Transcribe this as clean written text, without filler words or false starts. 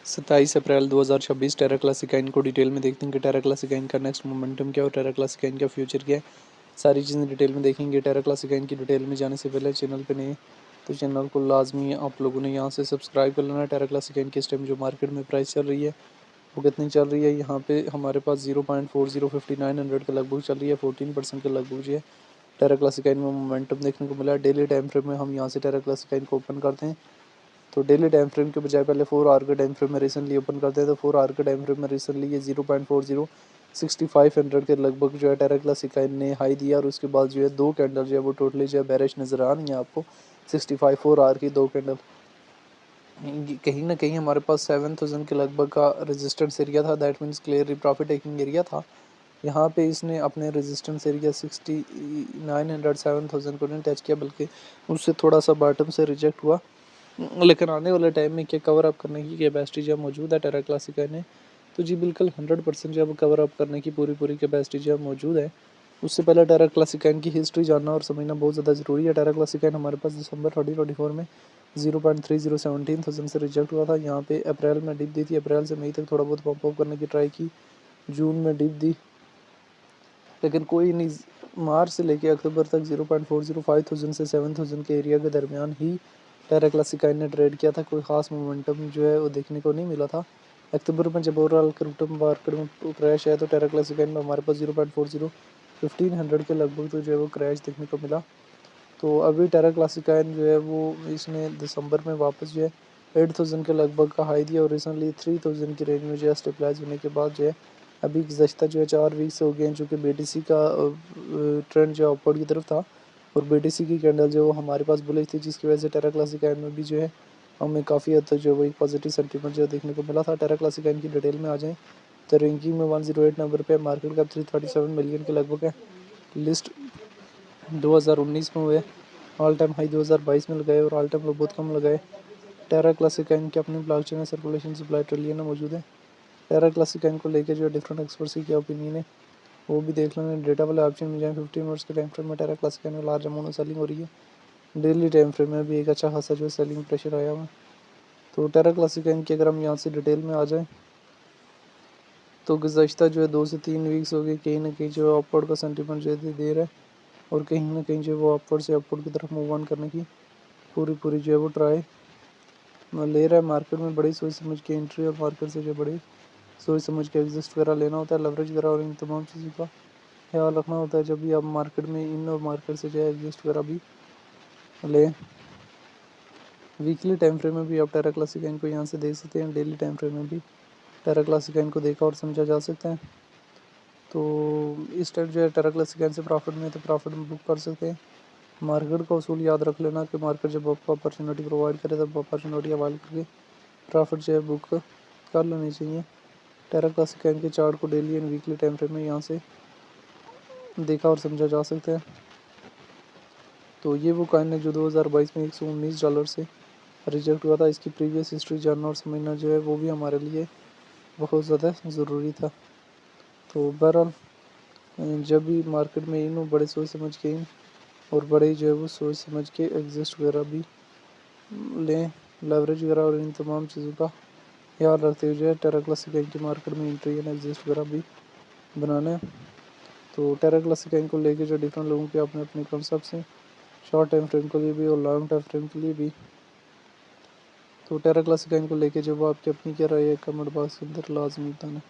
27 अप्रैल 2026 टेरा क्लासिकाइन को डिटेल में देखते हैं कि टेरा क्लासिकाइन का नेक्स्ट मोमेंटम क्या है और टेरा क्लासिकाइन का फ्यूचर क्या है। सारी चीज़ें डिटेल में देखेंगे। टेरा क्लासिकाइन की डिटेल में जाने से पहले चैनल पे नए तो चैनल को लाजमी आप लोगों ने यहाँ से सब्सक्राइब कर लेना। टेरा क्लासिकाइन की इस टाइम जो मार्केट में प्राइस चल रही है वो कितनी चल रही है। यहाँ पे हमारे पास 0.4059 के लगभग चल रही है। 14% के लगभग जो है टेरा क्लासिकाइन में मोमेंटम देखने को मिला है। डेली टाइम फ्रेम में हम यहाँ से टेरा क्लासिकाइन को ओपन करते हैं तो डेली टाइम फ्रेम के बजाय पहले 4 आवर के टाइम फ्रेम में रिसेंटली ओपन करते हैं तो 4 आवर के टाइम फ्रेम में रिसेंटली ये 0.406500 के लगभग जो है टेरा क्लासिकाइन ने हाई दिया और उसके बाद जो है दो कैंडल जो है वो टोटली जो है बेरिश नज़र आ रही है आपको 65 4 आवर की दो कैंडल। कहीं ना कहीं हमारे पास 7000 के लगभग का रेजिस्टेंस एरिया था, that means clearly profit taking area था। यहाँ पे इसने अपने रेजिस्टेंस एरिया 6900 7000 को नहीं टच किया बल्कि उससे थोड़ा सा बॉटम से रिजेक्ट हुआ। लेकिन आने वाले टाइम में क्या कवर अप करने की कैपेसिटी जब मौजूद है टेरा क्लासिका ने तो जी बिल्कुल 100% जब कवर अप करने की पूरी कैपेसिटी जब मौजूद है। उससे पहले टेरा क्लासिकाइन की हिस्ट्री जानना और समझना बहुत ज़्यादा ज़रूरी है। टेरा क्लासिकाइन हमारे पास दिसंबर 2024 में 0.3017,000 से रिजेक्ट हुआ था। यहाँ पे अप्रैल में डिप दी थी, अप्रैल से मई तक थोड़ा बहुत पंप अप करने की ट्राई की, जून में डिप दी लेकिन कोई नहीं। मार्च से लेके अक्टूबर तक 0.405000 से 7000 के एरिया के दरमियान ही टेरा क्लासिकाइन ने ट्रेड किया था। कोई ख़ास मोमेंटम जो है वो देखने को नहीं मिला था। अक्टूबर में जब ओवरऑल क्रिप्टो मार्केट में क्रैश आया तो टेरा क्लासिकाइन में हमारे पास 0.40 1500 के लगभग तो जो है वो क्रैश देखने को मिला। तो अभी टेरा क्लासिकाइन जो है वो इसने दिसंबर में वापस जो है 8000 के लगभग का हाई दिया और रिसेंटली 3000 की रेंज में जो है स्टेबलाइज होने के बाद जो है अभी गुज़श्ता जो है 4 वीक्स हो गए हैं, जो कि बीटीसी का ट्रेंड जो अपवर्ड की तरफ था और बीटीसी की कैंडल जो हमारे पास बुलिश थी जिसकी वजह से टेरा क्लासिकाइन में भी जो है हमें काफ़ी हद तक जो है वो एक पॉजिटिव सेंटीमेंट जो देखने को मिला था। टेरा क्लासिकाइन की डिटेल में आ जाएँ तो रैंकिंग में 108 नंबर पे, मार्केट कैप 337 मिलियन के लगभग है। लिस्ट 2019 में हुए, ऑल टाइम हाई 2022 में लगाए और ऑल टाइम लो बहुत कम लगाए। टेरा क्लासिकाइन की अपनी ब्लॉकचेन है, सर्कुलेशन सप्लाई ट्रिलियन में मौजूद है। टेरा क्लासिकाइन को लेकर जो डिफरेंट एक्सपर्ट्स की क्या ओपिनियन है वो भी देख लेना। डेटा वाले ऑप्शन में जाए 15 मिनट्स के टाइम फ्रेम में टेरा क्लासिकाइन में लार्ज अमाउंट में सेलिंग हो रही है। डेली टाइम फ्रेम में भी एक अच्छा खासा जो है सेलिंग प्रेशर आया हुआ है। तो टेरा क्लासिकाइन की अगर हम यहाँ से डिटेल में आ जाएँ तो गुज़श्ता जो है 2 से 3 वीक्स हो गए, कहीं ना कहीं जो है अपवर्ड का सेंटीमेंट जो है दे रहा है और कहीं ना कहीं जो है वो अपवर्ड से अपवर्ड की तरफ मूव ऑन करने की पूरी जो है वो ट्राई ले रहा है। मार्केट में बड़ी सोच समझ के एंट्री और मार्केट से जो बड़ी सोच समझ के एग्जिस्ट वगैरह लेना होता है, लेवरेज वगैरह और इन तमाम चीज़ों का ख्याल रखना होता है जब भी आप मार्केट में इन और मार्केट से जो है एग्जिस्ट वगैरह भी लें। वीकली टाइम फ्रेम में भी आप टेरा क्लासिकाइन को यहाँ से देख सकते हैं, डेली टाइम फ्रेम में भी टेरा क्लासिकाइन को देखा और समझा जा सकता है। तो इस टाइम जो है टेरा क्लासिकाइन से प्रॉफिट में तो प्रॉफिट में बुक कर सकते हैं। मार्केट का उसूल याद रख लेना कि मार्केट जब आपको अपॉर्चुनिटी प्रोवाइड करे तब अपॉर्चुनिटी अवाइल करके प्रॉफिट जो है बुक कर लेनी चाहिए। टेरा क्लासिकाइन के चार्ट को daily and weekly time frame में यहाँ से देखा और समझा जा सकता है। तो ये वो कॉइन है जो 2022 में $119 से रिजेक्ट हुआ था। इसकी प्रीवियस हिस्ट्री जानना और समझना जो है वो भी हमारे लिए बहुत ज़्यादा ज़रूरी था। तो बहरहाल जब भी मार्केट में इन बड़े सोच समझ के इन और बड़े जो है वो सोच समझ के एग्जिस्ट वगैरह भी लें, लेवरेज वगैरह और इन तमाम चीज़ों का ख्याल रखते हुए जो है टेरा क्लासिकाइन की मार्केट में एंट्री एंड एग्जिस्ट वगैरह भी बनाना है। तो टेरा क्लासिकाइन को लेके जो डिफरेंट लोगों के अपने अपने कॉन्सेप्ट्स हैं, शॉर्ट टाइम फ्रेम के लिए भी और लॉन्ग टाइम फ्रेम के लिए भी। तो टेरा क्लासिकाइन को लेके जब आपकी अपनी क्या राय है कमेंट बॉक्स के अंदर लाजमी बताना।